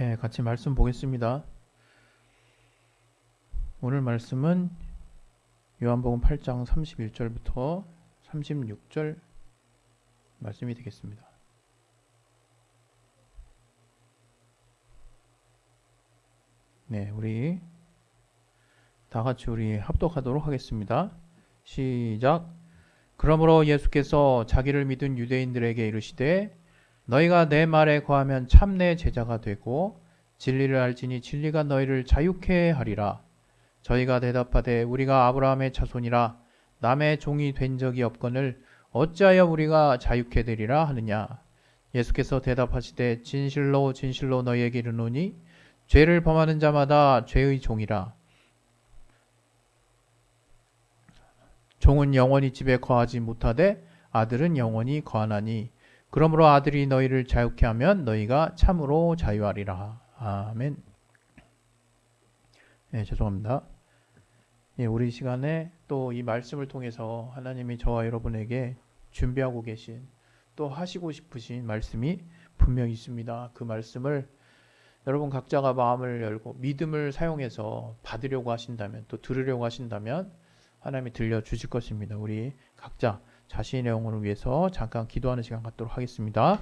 예, 같이 말씀 보겠습니다. 오늘 말씀은 요한복음 8장 31절부터 36절 말씀이 되겠습니다. 네, 우리 다 같이 합독하도록 하겠습니다. 시작. 그러므로 예수께서 자기를 믿은 유대인들에게 이르시되 너희가 내 말에 거하면 참 내 제자가 되고 진리를 알지니 진리가 너희를 자유케 하리라. 저희가 대답하되 우리가 아브라함의 자손이라 남의 종이 된 적이 없거늘 어찌하여 우리가 자유케 되리라 하느냐. 예수께서 대답하시되 진실로 진실로 너희에게 이르노니 죄를 범하는 자마다 죄의 종이라. 종은 영원히 집에 거하지 못하되 아들은 영원히 거하나니 그러므로 아들이 너희를 자유케 하면 너희가 참으로 자유하리라. 아멘. 네, 죄송합니다. 예, 우리 시간에 또 이 말씀을 통해서 하나님이 저와 여러분에게 준비하고 계신 또 하시고 싶으신 말씀이 분명히 있습니다. 그 말씀을 여러분 각자가 마음을 열고 믿음을 사용해서 받으려고 하신다면, 또 들으려고 하신다면 하나님이 들려주실 것입니다. 우리 각자 자신의 영혼을 위해서 잠깐 기도하는 시간 갖도록 하겠습니다.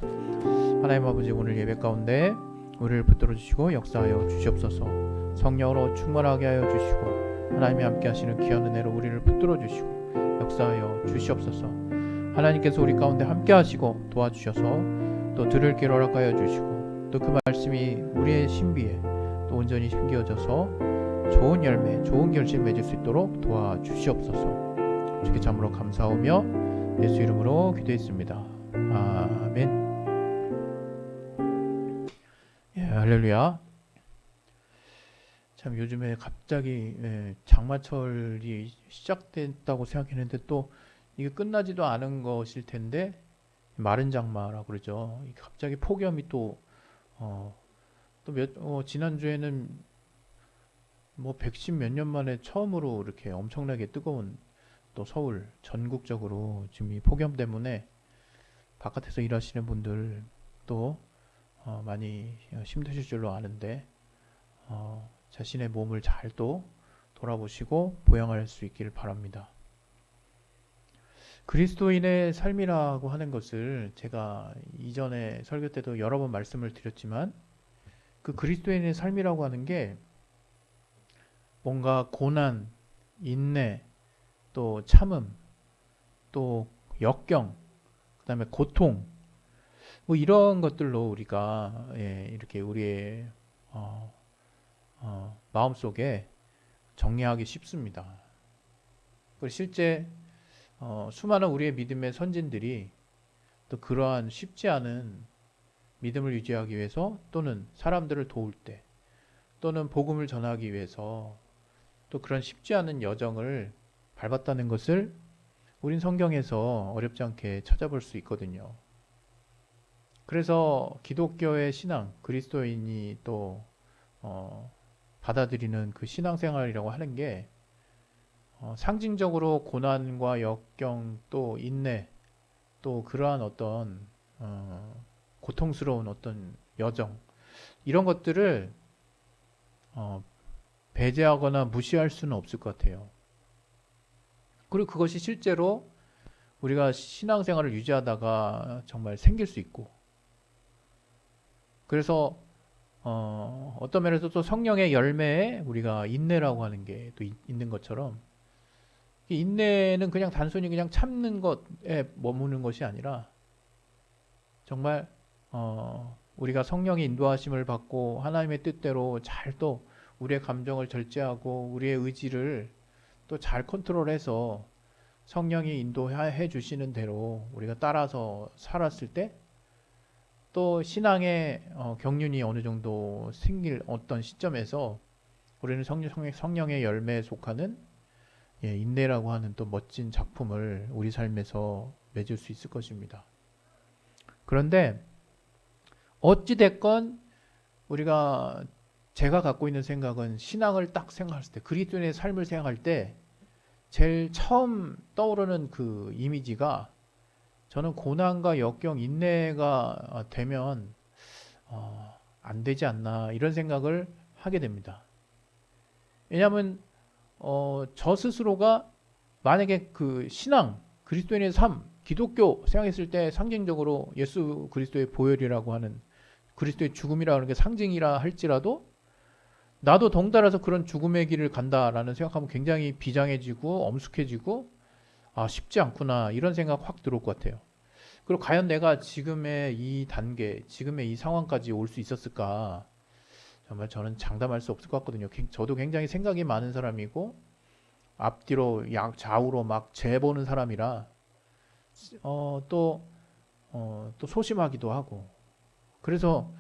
하나님 아버지, 오늘 예배 가운데 우리를 붙들어 주시고 역사하여 주시옵소서. 성령으로 충만하게 하여 주시고 하나님이 함께 하시는 귀한 은혜로 우리를 붙들어 주시고 역사하여 주시옵소서. 하나님께서 우리 가운데 함께 하시고 도와주셔서 또 들을 길 허락하여 주시고 또 그 말씀이 우리의 신비에 또 온전히 심겨져서 좋은 열매, 좋은 결실 맺을 수 있도록 도와주시옵소서. 주께 참으로 감사하며 예수 이름으로 기도했습니다. 아멘. 예, 할렐루야. 참 요즘에 갑자기 장마철이 시작됐다고 생각했는데 또 이게 끝나지도 않은 것일 텐데 마른 장마라고 그러죠. 갑자기 폭염이 지난주에는 뭐 110 몇 년 만에 처음으로 이렇게 엄청나게 뜨거운 또 서울 전국적으로 지금 이 폭염 때문에 바깥에서 일하시는 분들 또 많이 힘드실 줄로 아는데 자신의 몸을 잘 또 돌아보시고 보양할 수 있기를 바랍니다. 그리스도인의 삶이라고 하는 것을 제가 이전에 설교 때도 여러 번 말씀을 드렸지만 그 그리스도인의 삶이라고 하는 게 뭔가 고난, 인내, 또 참음, 또 역경, 그 다음에 고통 뭐 이런 것들로 우리가 이렇게 우리의 마음속에 정리하기 쉽습니다. 그리고 실제 수많은 우리의 믿음의 선진들이 또 그러한 쉽지 않은 믿음을 유지하기 위해서 또는 사람들을 도울 때 또는 복음을 전하기 위해서 또 그런 쉽지 않은 여정을 밟았다는 것을 우린 성경에서 어렵지 않게 찾아볼 수 있거든요. 그래서 기독교의 신앙, 그리스도인이 또 받아들이는 그 신앙생활이라고 하는 게 상징적으로 고난과 역경 또 인내 또 그러한 어떤 고통스러운 어떤 여정 이런 것들을 배제하거나 무시할 수는 없을 것 같아요. 그리고 그것이 실제로 우리가 신앙생활을 유지하다가 정말 생길 수 있고 그래서 어떤 면에서 또 성령의 열매에 우리가 인내라고 하는 게 또 있는 것처럼 인내는 그냥 단순히 그냥 참는 것에 머무는 것이 아니라 정말 우리가 성령의 인도하심을 받고 하나님의 뜻대로 잘 또 우리의 감정을 절제하고 우리의 의지를 또 잘 컨트롤해서 성령이 인도해 주시는 대로 우리가 따라서 살았을 때 또 신앙의 경륜이 어느 정도 생길 어떤 시점에서 우리는 성령의 열매에 속하는 인내라고 하는 또 멋진 작품을 우리 삶에서 맺을 수 있을 것입니다. 그런데 어찌 됐건 제가 갖고 있는 생각은 신앙을 딱 생각했을 때 그리스도인의 삶을 생각할 때 제일 처음 떠오르는 그 이미지가 저는 고난과 역경, 인내가 되면 안 되지 않나 이런 생각을 하게 됩니다. 왜냐하면 저 스스로가 만약에 그 신앙, 그리스도인의 삶, 기독교 생각했을 때 상징적으로 예수 그리스도의 보혈이라고 하는 그리스도의 죽음이라고 하는 게 상징이라 할지라도 나도 덩달아서 그런 죽음의 길을 간다라는 생각하면 굉장히 비장해지고 엄숙해지고 쉽지 않구나 이런 생각 확 들어올 것 같아요. 그리고 과연 내가 지금의 이 단계, 지금의 이 상황까지 올 수 있었을까? 정말 저는 장담할 수 없을 것 같거든요. 저도 굉장히 생각이 많은 사람이고 앞뒤로 좌우로 막 재보는 사람이라 또 소심하기도 하고 그래서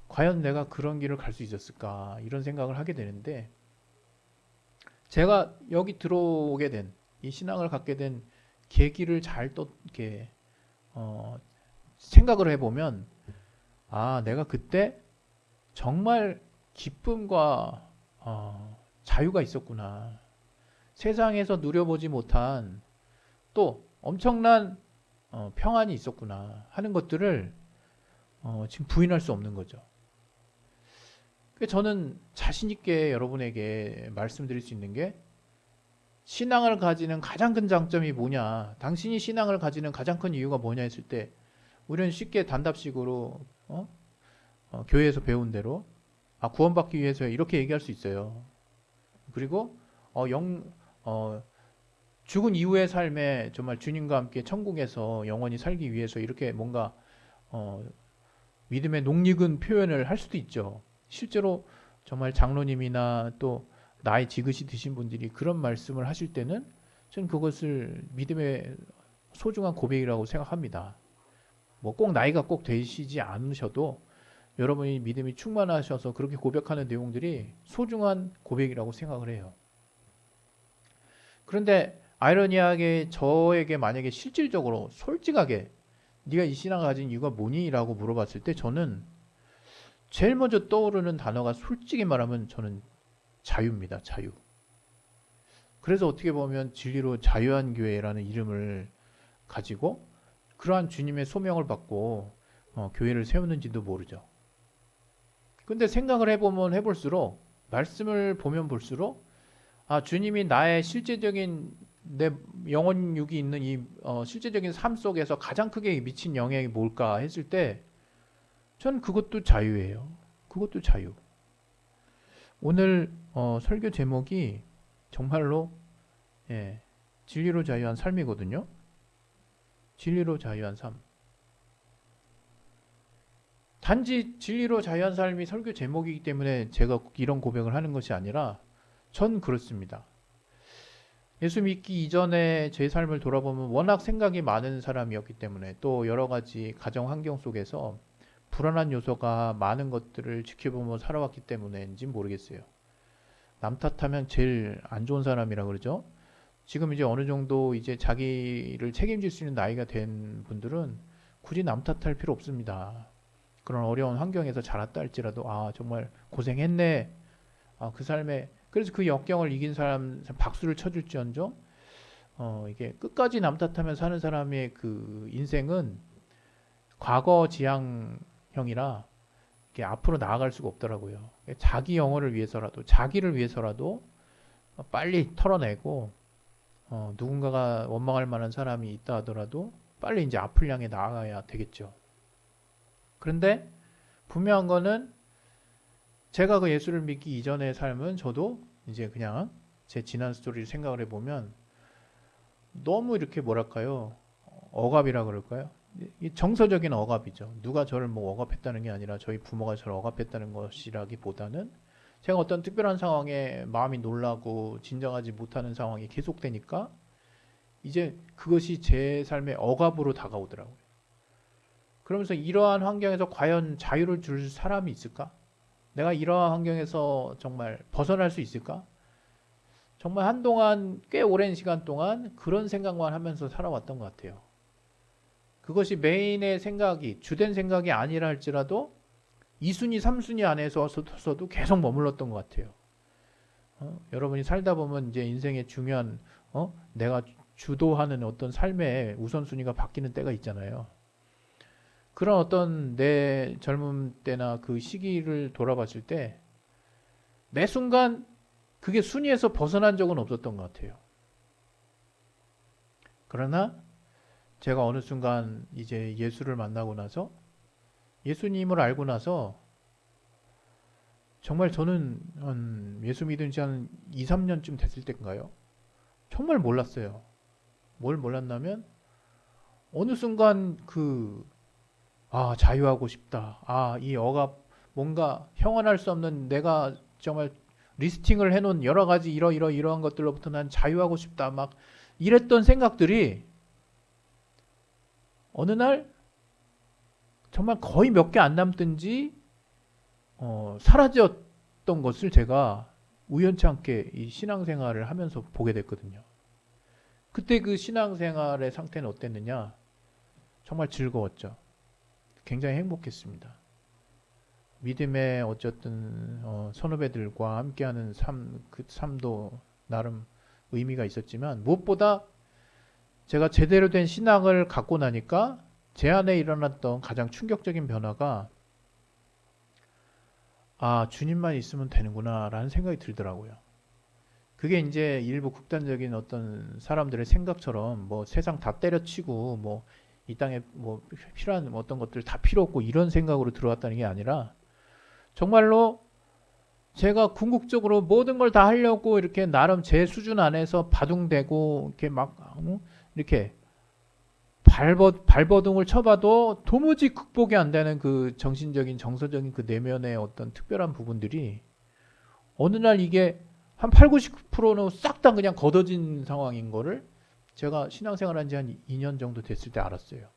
과연 내가 그런 길을 갈 수 있었을까 이런 생각을 하게 되는데 제가 여기 들어오게 된 이 신앙을 갖게 된 계기를 잘 또 이렇게 생각을 해보면 내가 그때 정말 기쁨과 자유가 있었구나. 세상에서 누려보지 못한 또 엄청난 평안이 있었구나 하는 것들을 지금 부인할 수 없는 거죠. 저는 자신 있게 여러분에게 말씀드릴 수 있는 게 신앙을 가지는 가장 큰 장점이 뭐냐, 당신이 신앙을 가지는 가장 큰 이유가 뭐냐 했을 때 우리는 쉽게 단답식으로 교회에서 배운 대로 구원받기 위해서 이렇게 얘기할 수 있어요. 그리고 죽은 이후의 삶에 정말 주님과 함께 천국에서 영원히 살기 위해서 이렇게 뭔가 믿음의 녹익은 표현을 할 수도 있죠. 실제로 정말 장로님이나 또 나이 지긋이 드신 분들이 그런 말씀을 하실 때는 저는 그것을 믿음의 소중한 고백이라고 생각합니다. 뭐 꼭 나이가 꼭 되시지 않으셔도 여러분이 믿음이 충만하셔서 그렇게 고백하는 내용들이 소중한 고백이라고 생각을 해요. 그런데 아이러니하게 저에게 만약에 실질적으로 솔직하게 네가 이 신앙을 가진 이유가 뭐니? 라고 물어봤을 때 저는 제일 먼저 떠오르는 단어가 솔직히 말하면 저는 자유입니다. 자유. 그래서 어떻게 보면 진리로 자유한 교회라는 이름을 가지고 그러한 주님의 소명을 받고 교회를 세우는지도 모르죠. 근데 생각을 해보면 해볼수록 말씀을 보면 볼수록 주님이 나의 실제적인 내 영혼육이 있는 이 실제적인 삶 속에서 가장 크게 미친 영향이 뭘까 했을 때 전 그것도 자유예요. 그것도 자유. 오늘 설교 제목이 정말로 진리로 자유한 삶이거든요. 진리로 자유한 삶. 단지 진리로 자유한 삶이 설교 제목이기 때문에 제가 이런 고백을 하는 것이 아니라 전 그렇습니다. 예수 믿기 이전에 제 삶을 돌아보면 워낙 생각이 많은 사람이었기 때문에 또 여러 가지 가정 환경 속에서 불안한 요소가 많은 것들을 지켜보며 살아왔기 때문인지 모르겠어요. 남 탓하면 제일 안 좋은 사람이라 그러죠. 지금 이제 어느 정도 이제 자기를 책임질 수 있는 나이가 된 분들은 굳이 남 탓할 필요 없습니다. 그런 어려운 환경에서 자랐다 할지라도 정말 고생했네. 그 삶에 그래서 그 역경을 이긴 사람 박수를 쳐줄지언정 이게 끝까지 남 탓하며 사는 사람의 그 인생은 과거 지향형이라 이게 앞으로 나아갈 수가 없더라고요. 자기 영혼을 위해서라도 자기를 위해서라도 빨리 털어내고 누군가가 원망할 만한 사람이 있다 하더라도 빨리 이제 앞을 향해 나아가야 되겠죠. 그런데 분명한 거는 제가 그 예수를 믿기 이전의 삶은 저도 이제 그냥 제 지난 스토리를 생각을 해보면 너무 이렇게 뭐랄까요? 억압이라 그럴까요? 정서적인 억압이죠. 누가 저를 뭐 억압했다는 게 아니라 저희 부모가 저를 억압했다는 것이라기보다는 제가 어떤 특별한 상황에 마음이 놀라고 진정하지 못하는 상황이 계속되니까 이제 그것이 제 삶의 억압으로 다가오더라고요. 그러면서 이러한 환경에서 과연 자유를 줄 사람이 있을까? 내가 이러한 환경에서 정말 벗어날 수 있을까? 정말 한동안 꽤 오랜 시간 동안 그런 생각만 하면서 살아왔던 것 같아요. 그것이 메인의 생각이 주된 생각이 아니라 할지라도 2순위, 3순위 안에서도 계속 머물렀던 것 같아요. 여러분이 살다 보면 이제 인생의 중요한 내가 주도하는 어떤 삶의 우선순위가 바뀌는 때가 있잖아요. 그런 어떤 내 젊음 때나 그 시기를 돌아봤을 때 매 순간 그게 순위에서 벗어난 적은 없었던 것 같아요. 그러나 제가 어느 순간 이제 예수를 만나고 나서 예수님을 알고 나서 정말 저는 한 예수 믿은 지 한 2, 3년쯤 됐을 때인가요? 정말 몰랐어요. 뭘 몰랐냐면 어느 순간 자유하고 싶다. 이 억압, 뭔가 형언할 수 없는 내가 정말 리스팅을 해놓은 여러 가지 이러한 것들로부터 난 자유하고 싶다. 막 이랬던 생각들이 어느 날 정말 거의 몇 개 안 남든지 사라졌던 것을 제가 우연치 않게 이 신앙생활을 하면서 보게 됐거든요. 그때 그 신앙생활의 상태는 어땠느냐? 정말 즐거웠죠. 굉장히 행복했습니다. 믿음의 어쨌든 선후배들과 함께하는 그 삶도 나름 의미가 있었지만 무엇보다 제가 제대로 된 신앙을 갖고 나니까 제 안에 일어났던 가장 충격적인 변화가 주님만 있으면 되는구나 라는 생각이 들더라고요. 그게 이제 일부 극단적인 어떤 사람들의 생각처럼 뭐 세상 다 때려치고 뭐 이 땅에 뭐 필요한 어떤 것들 다 필요 없고 이런 생각으로 들어왔다는 게 아니라 정말로 제가 궁극적으로 모든 걸 다 하려고 이렇게 나름 제 수준 안에서 바둥대고 이렇게 막 이렇게 발버둥을 쳐봐도 도무지 극복이 안 되는 그 정신적인 정서적인 그 내면의 어떤 특별한 부분들이 어느 날 이게 한 8, 90%는 싹 다 그냥 걷어진 상황인 거를 제가 신앙생활 한 지 한 2년 정도 됐을 때 알았어요.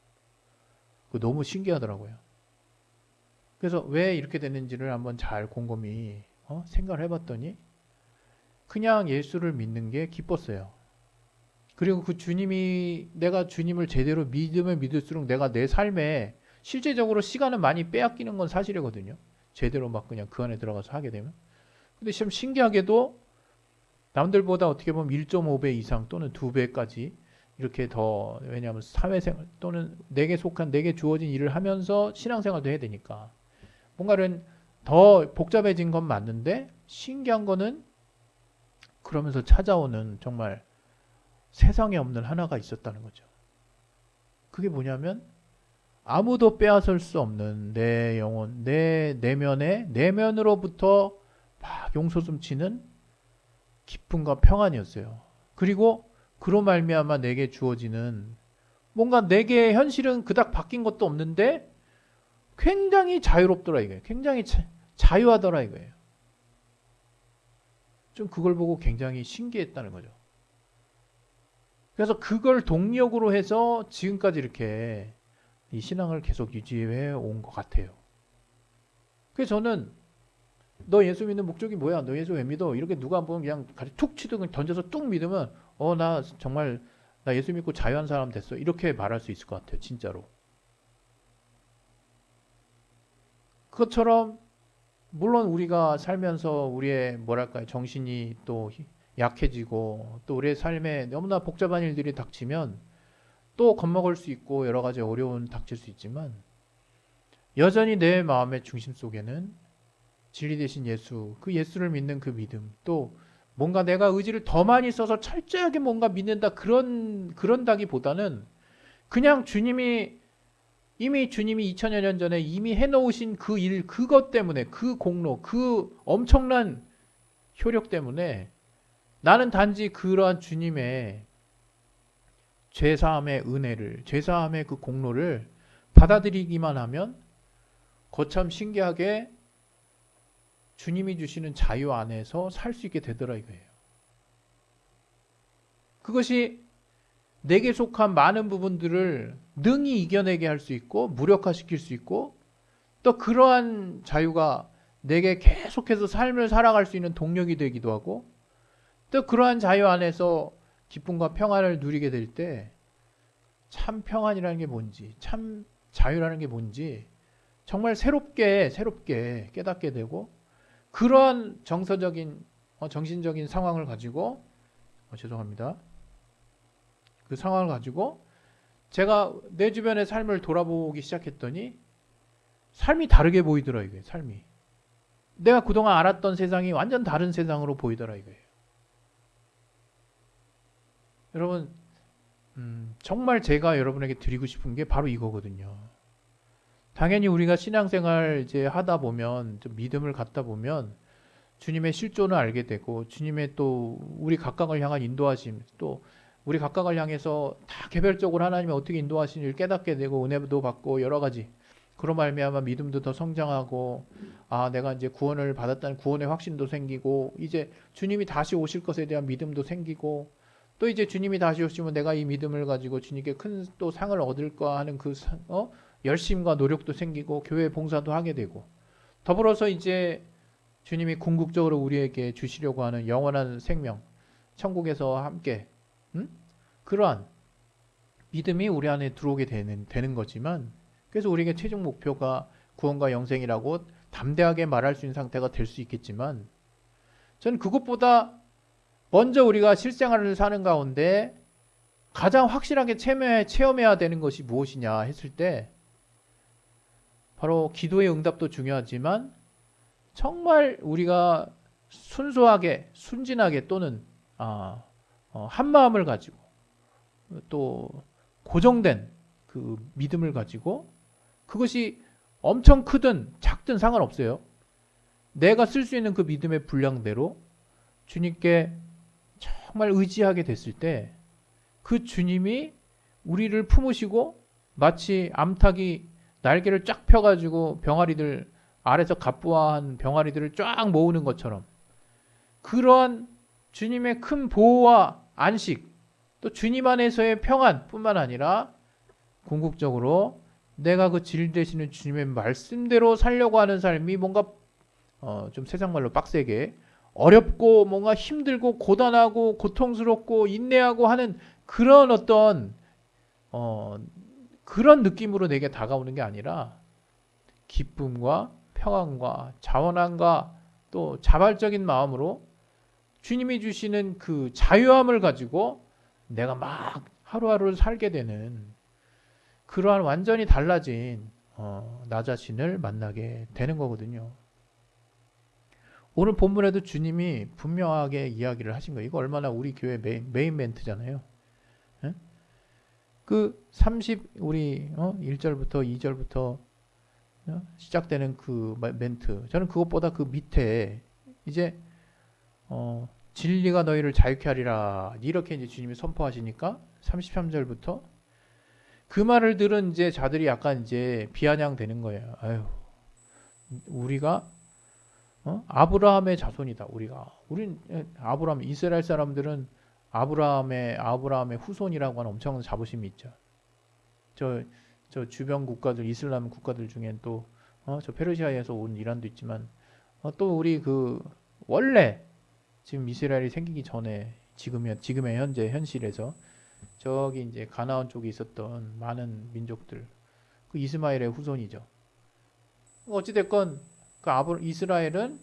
너무 신기하더라고요. 그래서 왜 이렇게 됐는지를 한번 잘 곰곰이 생각을 해봤더니 그냥 예수를 믿는 게 기뻤어요. 그리고 그 주님이 내가 주님을 제대로 믿으면 믿을수록 내가 내 삶에 실제적으로 시간을 많이 빼앗기는 건 사실이거든요. 제대로 막 그냥 그 안에 들어가서 하게 되면. 근데 참 신기하게도 남들보다 어떻게 보면 1.5배 이상 또는 2배까지 이렇게 더 왜냐하면 사회생활 또는 내게 속한 내게 주어진 일을 하면서 신앙생활도 해야 되니까 뭔가는 더 복잡해진 건 맞는데 신기한 거는 그러면서 찾아오는 정말 세상에 없는 하나가 있었다는 거죠. 그게 뭐냐면 아무도 빼앗을 수 없는 내 영혼, 내 내면으로부터 막 용솟음치는 기쁨과 평안이었어요. 그리고 그로 말미암아 내게 주어지는 뭔가 내게 현실은 그닥 바뀐 것도 없는데 굉장히 자유롭더라 이거예요. 굉장히 자유하더라 이거예요. 좀 그걸 보고 굉장히 신기했다는 거죠. 그래서 그걸 동력으로 해서 지금까지 이렇게 이 신앙을 계속 유지해 온 것 같아요. 그래서 저는 너 예수 믿는 목적이 뭐야? 너 예수 왜 믿어? 이렇게 누가 한번 그냥 툭 치든 던져서 뚝 믿으면 나 정말 나 예수 믿고 자유한 사람 됐어. 이렇게 말할 수 있을 것 같아요. 진짜로. 그것처럼 물론 우리가 살면서 우리의 뭐랄까요 정신이 또 약해지고 또 우리의 삶에 너무나 복잡한 일들이 닥치면 또 겁먹을 수 있고 여러 가지 어려운 닥칠 수 있지만 여전히 내 마음의 중심 속에는 진리 되신 예수, 그 예수를 믿는 그 믿음, 또 뭔가 내가 의지를 더 많이 써서 철저하게 뭔가 믿는다 그런다기보다는 그냥 이미 주님이 2000여 년 전에 이미 해놓으신 그 일, 그것 때문에 그 공로, 그 엄청난 효력 때문에 나는 단지 그러한 주님의 죄사함의 은혜를, 죄사함의 그 공로를 받아들이기만 하면 거참 신기하게 주님이 주시는 자유 안에서 살 수 있게 되더라 이거예요. 그것이 내게 속한 많은 부분들을 능히 이겨내게 할 수 있고 무력화시킬 수 있고 또 그러한 자유가 내게 계속해서 삶을 살아갈 수 있는 동력이 되기도 하고 또 그러한 자유 안에서 기쁨과 평안을 누리게 될 때 참 평안이라는 게 뭔지 참 자유라는 게 뭔지 정말 새롭게 깨닫게 되고 그러한 정서적인 정신적인 상황을 가지고 죄송합니다. 그 상황을 가지고 제가 내 주변의 삶을 돌아보기 시작했더니 삶이 다르게 보이더라 이거예요. 삶이. 내가 그동안 알았던 세상이 완전 다른 세상으로 보이더라 이거예요. 여러분, 정말 제가 여러분에게 드리고 싶은 게 바로 이거거든요. 당연히 우리가 신앙생활 이제 하다 보면, 좀 믿음을 갖다 보면 주님의 실존을 알게 되고, 주님의 또 우리 각각을 향한 인도하심, 또 우리 각각을 향해서 다 개별적으로 하나님이 어떻게 인도하시는지를 깨닫게 되고, 은혜도 받고 여러 가지, 그런 말미암아 믿음도 더 성장하고, 아 내가 이제 구원을 받았다는 구원의 확신도 생기고, 이제 주님이 다시 오실 것에 대한 믿음도 생기고, 또 이제 주님이 다시 오시면 내가 이 믿음을 가지고 주님께 큰 또 상을 얻을까 하는 그 열심과 노력도 생기고, 교회 봉사도 하게 되고, 더불어서 이제 주님이 궁극적으로 우리에게 주시려고 하는 영원한 생명, 천국에서 함께 그러한 믿음이 우리 안에 들어오게 되는 거지만, 그래서 우리에게 최종 목표가 구원과 영생이라고 담대하게 말할 수 있는 상태가 될 수 있겠지만, 저는 그것보다 먼저 우리가 실생활을 사는 가운데 가장 확실하게 체험해야 되는 것이 무엇이냐 했을 때, 바로 기도의 응답도 중요하지만 정말 우리가 순수하게, 순진하게, 또는 한 마음을 가지고, 또 고정된 그 믿음을 가지고, 그것이 엄청 크든 작든 상관없어요. 내가 쓸 수 있는 그 믿음의 분량대로 주님께 정말 의지하게 됐을 때, 그 주님이 우리를 품으시고, 마치 암탉이 날개를 쫙 펴가지고 병아리들 아래서 갑부화한 병아리들을 쫙 모으는 것처럼, 그러한 주님의 큰 보호와 안식, 또 주님 안에서의 평안뿐만 아니라 궁극적으로 내가 그 질 되시는 주님의 말씀대로 살려고 하는 삶이 뭔가 좀 세상 말로 빡세게 어렵고 뭔가 힘들고 고단하고 고통스럽고 인내하고 하는 그런 어떤 그런 느낌으로 내게 다가오는 게 아니라, 기쁨과 평안과 자원함과 또 자발적인 마음으로 주님이 주시는 그 자유함을 가지고 내가 막 하루하루를 살게 되는, 그러한 완전히 달라진 나 자신을 만나게 되는 거거든요. 오늘 본문에도 주님이 분명하게 이야기를 하신 거예요. 이거 얼마나 우리 교회 메인 멘트잖아요. 예? 그 우리 1절부터 2절부터 시작되는 그 멘트, 저는 그것보다 그 밑에 이제 진리가 너희를 자유케 하리라, 이렇게 이제 주님이 선포하시니까 33절부터 그 말을 들은 이제 자들이 약간 이제 비아냥되는 거예요. 아유, 우리가 아브라함의 자손이다. 우린 아브라함, 이스라엘 사람들은 아브라함의 후손이라고 하는 엄청난 자부심이 있죠. 저 주변 국가들, 이슬람 국가들 중엔 또 저 페르시아에서 온 이란도 있지만, 또 우리 그 원래 지금 이스라엘이 생기기 전에 지금의 현재 현실에서 저기 이제 가나안 쪽에 있었던 많은 민족들, 그 이스마엘의 후손이죠. 어찌됐건 그 이스라엘은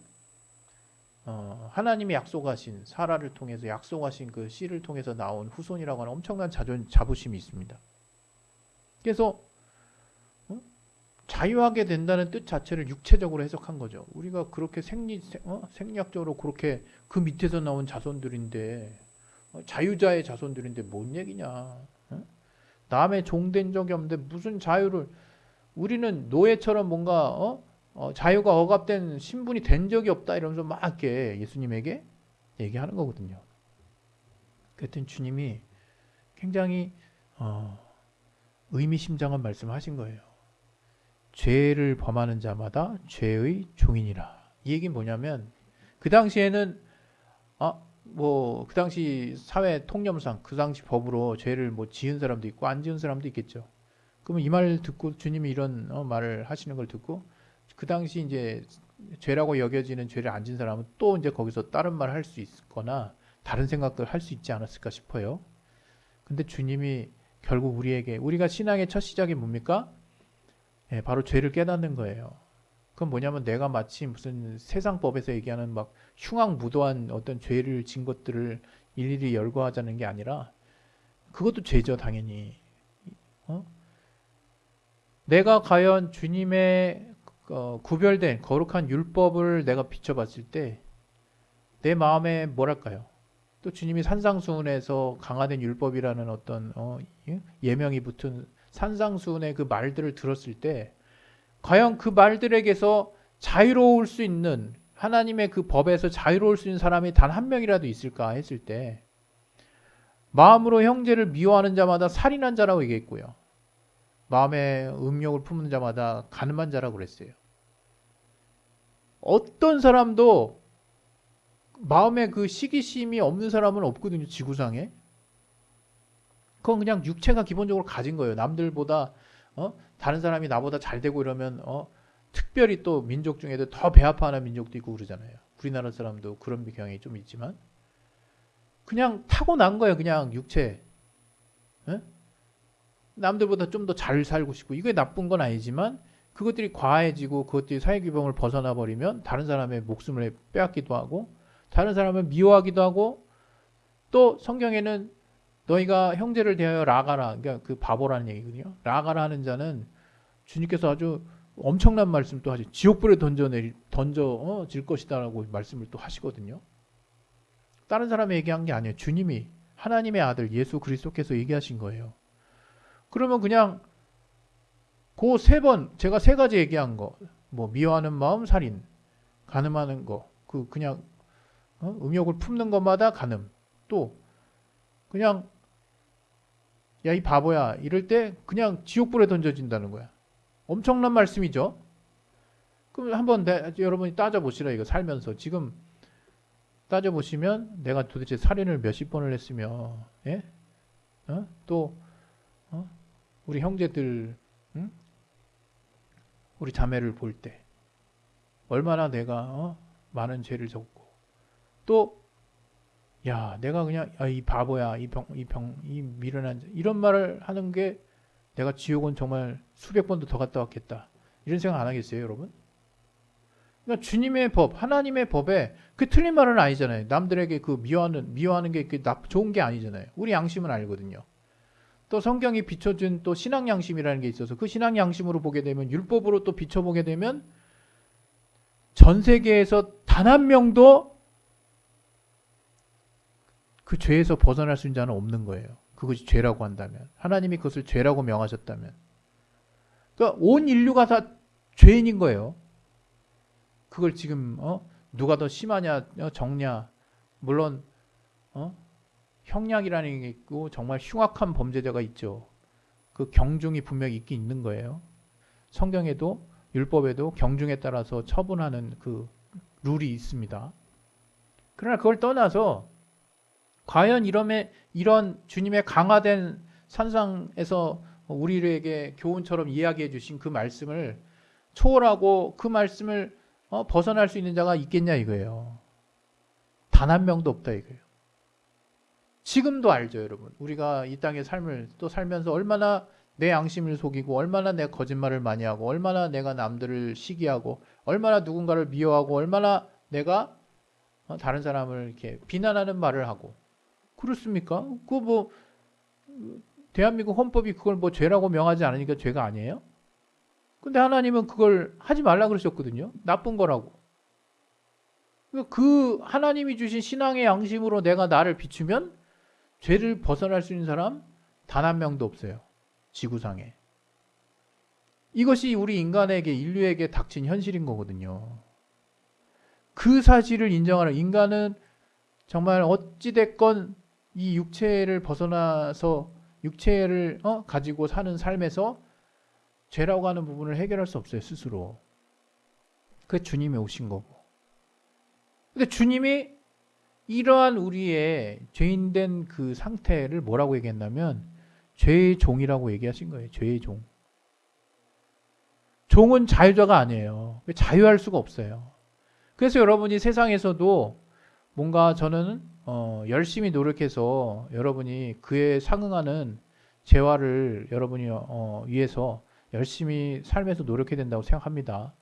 하나님이 약속하신, 사라를 통해서 약속하신 그 씨를 통해서 나온 후손이라고 하는 엄청난 자부심이 있습니다. 그래서 자유하게 된다는 뜻 자체를 육체적으로 해석한 거죠. 우리가 그렇게 생리학적으로 그렇게 그 밑에서 나온 자손들인데, 자유자의 자손들인데 뭔 얘기냐. 남의 종된 적이 없는데 무슨 자유를, 우리는 노예처럼 뭔가 자유가 억압된 신분이 된 적이 없다, 이러면서 막 이렇게 예수님에게 얘기하는 거거든요. 그랬더니 주님이 굉장히 의미심장한 말씀을 하신 거예요. 죄를 범하는 자마다 죄의 종이니라. 이 얘기는 뭐냐면, 그 당시에는 그 당시 사회 통념상, 그 당시 법으로 죄를 뭐 지은 사람도 있고 안 지은 사람도 있겠죠. 그러면 이 말을 듣고, 주님이 이런 말을 하시는 걸 듣고, 그 당시 이제 죄라고 여겨지는 죄를 안 지은 사람은 또 이제 거기서 다른 말 할 수 있거나 다른 생각을 할 수 있지 않았을까 싶어요. 근데 주님이 결국 우리가 신앙의 첫 시작이 뭡니까? 바로 죄를 깨닫는 거예요. 그건 뭐냐면, 내가 마치 무슨 세상법에서 얘기하는 막 흉악무도한 어떤 죄를 진 것들을 일일이 열거하자는 게 아니라, 그것도 죄죠, 당연히. 어? 내가 과연 주님의 구별된 거룩한 율법을 내가 비춰봤을 때 내 마음에 뭐랄까요? 또 주님이 산상수훈에서 강화된 율법이라는 어떤 예명이 붙은 산상수훈의 그 말들을 들었을 때 과연 그 말들에게서 자유로울 수 있는 하나님의 그 법에서 자유로울 수 있는 사람이 단 한 명이라도 있을까 했을 때 마음으로 형제를 미워하는 자마다 살인한 자라고 얘기했고요. 마음에 음욕을 품는 자마다 가늠한 자라고 그랬어요. 어떤 사람도 마음에 그 시기심이 없는 사람은 없거든요. 지구상에. 그건 그냥 육체가 기본적으로 가진 거예요. 남들보다 다른 사람이 나보다 잘 되고 이러면 특별히 또 민족 중에도 더 배아파하는 민족도 있고 그러잖아요. 우리나라 사람도 그런 경향이 좀 있지만 그냥 타고난 거예요. 그냥 육체. 에? 남들보다 좀 더 잘 살고 싶고 이게 나쁜 건 아니지만 그것들이 과해지고 그것들이 사회규범을 벗어나 버리면 다른 사람의 목숨을 빼앗기도 하고 다른 사람을 미워하기도 하고 또 성경에는 너희가 형제를 대하여 라가라 그러니까 그 바보라는 얘기거든요. 라가라 하는 자는 주님께서 아주 엄청난 말씀 또 하시 지옥불에 던져질 것이다라고 말씀을 또 하시거든요. 다른 사람이 얘기한 게 아니에요. 주님이 하나님의 아들 예수 그리스도께서 얘기하신 거예요. 그러면 그냥 그 세 번 제가 세 가지 얘기한 거 뭐 미워하는 마음 살인 간음하는 거 그냥 음욕을 품는 것마다 간음 또 그냥 야 이 바보야 이럴 때 그냥 지옥불에 던져진다는 거야. 엄청난 말씀이죠. 그럼 한번 여러분이 따져보시라 이거 살면서 지금 따져보시면 내가 도대체 살인을 몇십 번을 했으며 예? 또 우리 형제들 응? 우리 자매를 볼 때 얼마나 내가 많은 죄를 졌고 또 야 내가 그냥 이 바보야 이 미련한 이런 말을 하는 게 내가 지옥은 정말 수백 번도 더 갔다 왔겠다 이런 생각 안 하겠어요 여러분? 그러니까 주님의 법 하나님의 법에 그 틀린 말은 아니잖아요. 남들에게 그 미워하는 게 좋은 게 아니잖아요. 우리 양심은 알거든요. 또 성경이 비춰준 또 신앙 양심이라는 게 있어서 그 신앙 양심으로 보게 되면 율법으로 또 비춰보게 되면 전 세계에서 단 한 명도 그 죄에서 벗어날 수 있는 자는 없는 거예요. 그것이 죄라고 한다면 하나님이 그것을 죄라고 명하셨다면 그러니까 온 인류가 다 죄인인 거예요. 그걸 지금 누가 더 심하냐 적냐 물론 형량이라는 게 있고 정말 흉악한 범죄자가 있죠. 그 경중이 분명히 있긴 있는 거예요. 성경에도 율법에도 경중에 따라서 처분하는 그 룰이 있습니다. 그러나 그걸 떠나서 과연 이런 주님의 강화된 산상에서 우리에게 교훈처럼 이야기해 주신 그 말씀을 초월하고 그 말씀을 벗어날 수 있는 자가 있겠냐 이거예요. 단 한 명도 없다 이거예요. 지금도 알죠 여러분. 우리가 이 땅의 삶을 또 살면서 얼마나 내 양심을 속이고 얼마나 내가 거짓말을 많이 하고 얼마나 내가 남들을 시기하고 얼마나 누군가를 미워하고 얼마나 내가 다른 사람을 이렇게 비난하는 말을 하고 그렇습니까? 그 뭐 대한민국 헌법이 그걸 뭐 죄라고 명하지 않으니까 죄가 아니에요? 근데 하나님은 그걸 하지 말라 그러셨거든요. 나쁜 거라고. 그 하나님이 주신 신앙의 양심으로 내가 나를 비추면 죄를 벗어날 수 있는 사람 단 한 명도 없어요. 지구상에. 이것이 우리 인간에게 인류에게 닥친 현실인 거거든요. 그 사실을 인정하는 인간은 정말 어찌됐건 이 육체를 벗어나서 육체를 가지고 사는 삶에서 죄라고 하는 부분을 해결할 수 없어요. 스스로. 그게 주님이 오신 거고. 근데 주님이 이러한 우리의 죄인된 그 상태를 뭐라고 얘기했냐면 죄의 종이라고 얘기하신 거예요. 죄의 종. 종은 자유자가 아니에요. 자유할 수가 없어요. 그래서 여러분이 세상에서도 뭔가 저는 열심히 노력해서 여러분이 그에 상응하는 재화를 여러분이 위해서 열심히 삶에서 노력해야 된다고 생각합니다.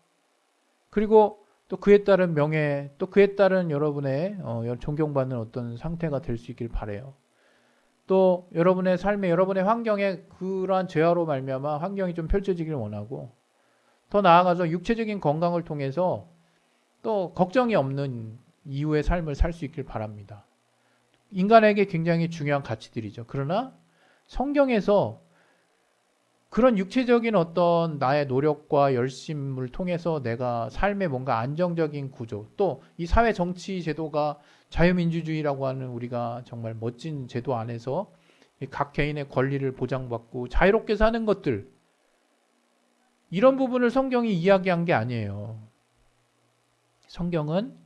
그리고 또 그에 따른 명예, 또 그에 따른 여러분의 존경받는 어떤 상태가 될 수 있길 바라요. 또 여러분의 삶에 여러분의 환경에 그러한 죄화로 말미암아 환경이 좀 펼쳐지기를 원하고 더 나아가서 육체적인 건강을 통해서 또 걱정이 없는 이후의 삶을 살 수 있길 바랍니다. 인간에게 굉장히 중요한 가치들이죠. 그러나 성경에서 그런 육체적인 어떤 나의 노력과 열심을 통해서 내가 삶의 뭔가 안정적인 구조, 또 이 사회 정치 제도가 자유민주주의라고 하는 우리가 정말 멋진 제도 안에서 각 개인의 권리를 보장받고 자유롭게 사는 것들, 이런 부분을 성경이 이야기한 게 아니에요. 성경은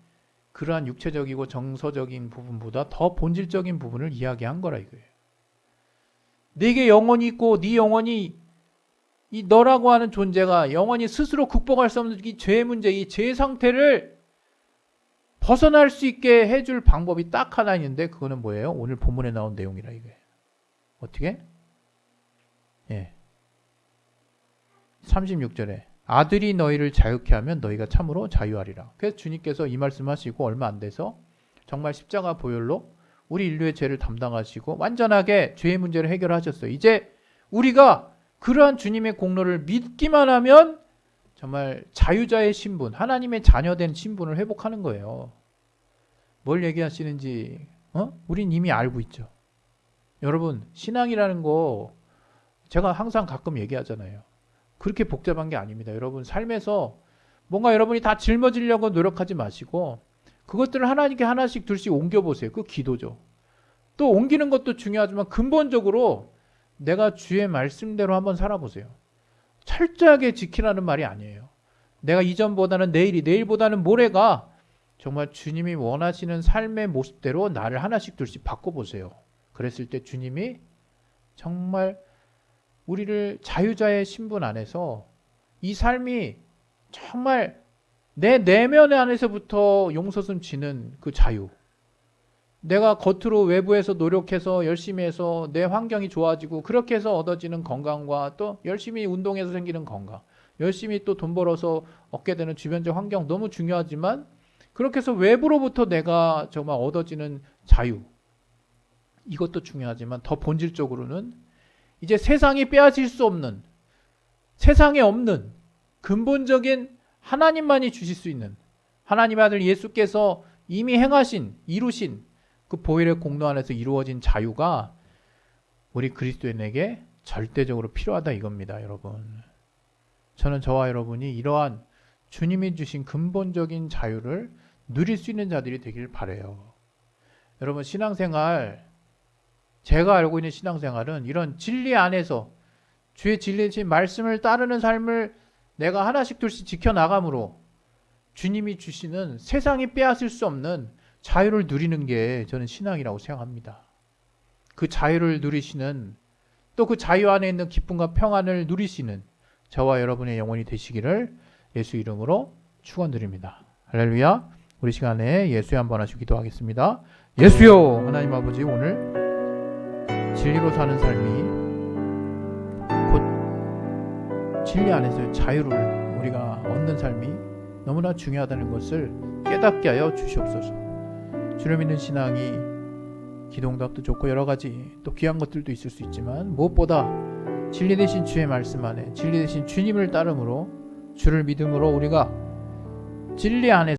그러한 육체적이고 정서적인 부분보다 더 본질적인 부분을 이야기한 거라 이거예요. 네게 영혼이 있고 네 영혼이 이 너라고 하는 존재가 영원히 스스로 극복할 수 없는 이 죄의 문제, 이 죄의 상태를 벗어날 수 있게 해줄 방법이 딱 하나 있는데 그거는 뭐예요? 오늘 본문에 나온 내용이라 이거예요. 어떻게? 36절에 아들이 너희를 자유케 하면 너희가 참으로 자유하리라. 그래서 주님께서 이 말씀하시고 얼마 안 돼서 정말 십자가 보혈로 우리 인류의 죄를 담당하시고 완전하게 죄의 문제를 해결하셨어요. 이제 우리가 그러한 주님의 공로를 믿기만 하면 정말 자유자의 신분, 하나님의 자녀된 신분을 회복하는 거예요. 뭘 얘기하시는지 우린 이미 알고 있죠. 여러분, 신앙이라는 거 제가 항상 가끔 얘기하잖아요. 그렇게 복잡한 게 아닙니다. 여러분, 삶에서 뭔가 여러분이 다 짊어지려고 노력하지 마시고 그것들을 하나님께 하나씩 둘씩 옮겨보세요. 그 기도죠. 또 옮기는 것도 중요하지만 근본적으로 내가 주의 말씀대로 한번 살아보세요. 철저하게 지키라는 말이 아니에요. 내가 이전보다는 내일이, 내일보다는 모레가 정말 주님이 원하시는 삶의 모습대로 나를 하나씩 둘씩 바꿔보세요. 그랬을 때 주님이 정말 우리를 자유자의 신분 안에서 이 삶이 정말 내 내면 안에서부터 용서슴 지는 그 자유, 내가 겉으로 외부에서 노력해서 열심히 해서 내 환경이 좋아지고 그렇게 해서 얻어지는 건강과 또 열심히 운동해서 생기는 건강, 열심히 또 돈 벌어서 얻게 되는 주변적 환경 너무 중요하지만 그렇게 해서 외부로부터 내가 정말 얻어지는 자유, 이것도 중요하지만 더 본질적으로는 이제 세상이 빼앗을 수 없는, 세상에 없는 근본적인 하나님만이 주실 수 있는 하나님 아들 예수께서 이미 행하신, 이루신 그 보혈의 공로 안에서 이루어진 자유가 우리 그리스도인에게 절대적으로 필요하다 이겁니다, 여러분. 저는 저와 여러분이 이러한 주님이 주신 근본적인 자유를 누릴 수 있는 자들이 되길 바라요. 여러분, 신앙생활, 제가 알고 있는 신앙생활은 이런 진리 안에서 주의 진리이신 말씀을 따르는 삶을 내가 하나씩 둘씩 지켜나감으로 주님이 주시는 세상이 빼앗을 수 없는 자유를 누리는 게 저는 신앙이라고 생각합니다. 그 자유를 누리시는, 또 그 자유 안에 있는 기쁨과 평안을 누리시는 저와 여러분의 영혼이 되시기를 예수 이름으로 축원드립니다. 할렐루야. 우리 시간에 예수의 한번 하시고 기도하겠습니다. 예수여, 하나님 아버지, 오늘 진리로 사는 삶이 곧 진리 안에서의 자유를 우리가 얻는 삶이 너무나 중요하다는 것을 깨닫게 하여 주시옵소서. 주를 믿는 신앙이 기도응답도 좋고 여러 가지 또 귀한 것들도 있을 수 있지만 무엇보다 진리 되신 주의 말씀 안에 진리 되신 주님을 따름으로 주를 믿음으로 우리가 진리 안에